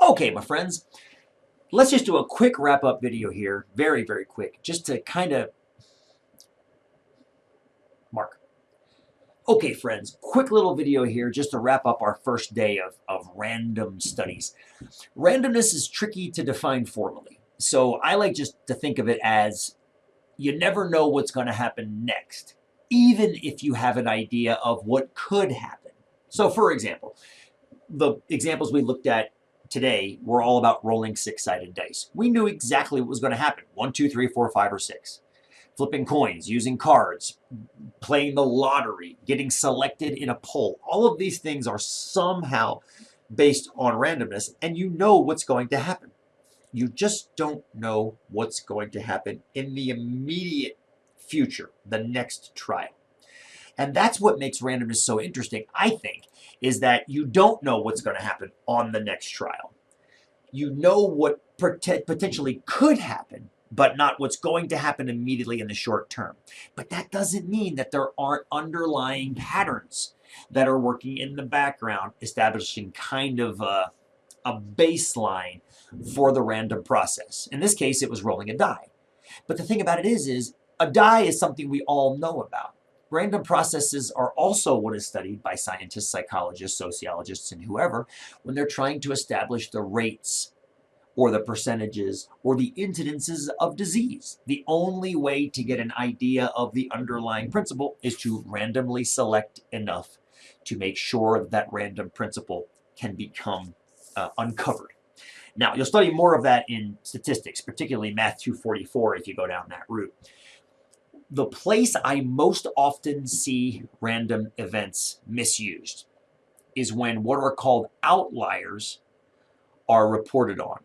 Okay, my friends, let's just do a quick wrap-up video here, very, very quick, just to kind of mark. Okay, friends, quick little video here just to wrap up our first day of random studies. Randomness is tricky to define formally, so I like just to think of it as you never know what's going to happen next, even if you have an idea of what could happen. So, for example, the examples we looked at today were all about rolling six-sided dice. We knew exactly what was going to happen. 1, 2, 3, 4, 5, or 6. Flipping coins, using cards, playing the lottery, getting selected in a poll. All of these things are somehow based on randomness, and you know what's going to happen. You just don't know what's going to happen in the immediate future, the next trial. And that's what makes randomness so interesting, I think, is that you don't know what's going to happen on the next trial. You know what potentially could happen, but not what's going to happen immediately in the short term. But that doesn't mean that there aren't underlying patterns that are working in the background, establishing kind of a baseline for the random process. In this case, it was rolling a die. But the thing about it is a die is something we all know about. Random processes are also what is studied by scientists, psychologists, sociologists, and whoever when they're trying to establish the rates or the percentages or the incidences of disease. The only way to get an idea of the underlying principle is to randomly select enough to make sure that random principle can become uncovered. Now, you'll study more of that in statistics, particularly Math 244 if you go down that route. The place I most often see random events misused is when what are called outliers are reported on.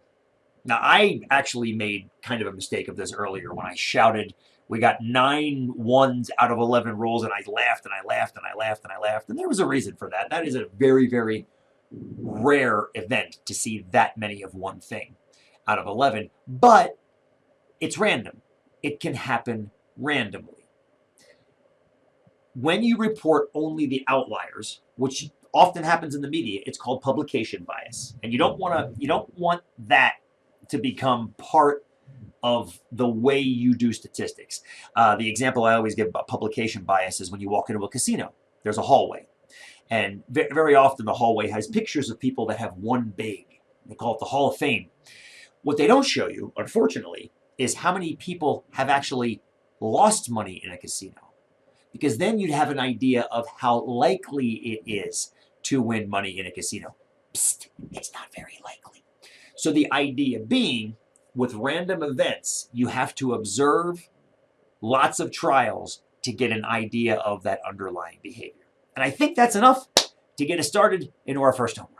Now, I actually made kind of a mistake of this earlier when I shouted, we got 9 1s out of 11 rolls, and I laughed and I laughed and I laughed and I laughed. And there was a reason for that. That is a very, very rare event to see that many of one thing out of 11, but it's random. It can happen randomly. When you report only the outliers, which often happens in the media, it's called publication bias. And you don't want that to become part of the way you do statistics. The example I always give about publication bias is when you walk into a casino, there's a hallway. And very often the hallway has pictures of people that have won big. They call it the Hall of Fame. What they don't show you, unfortunately, is how many people have actually lost money in a casino. Because then you'd have an idea of how likely it is to win money in a casino. Psst, it's not very likely. So the idea being, with random events, you have to observe lots of trials to get an idea of that underlying behavior. And I think that's enough to get us started into our first homework.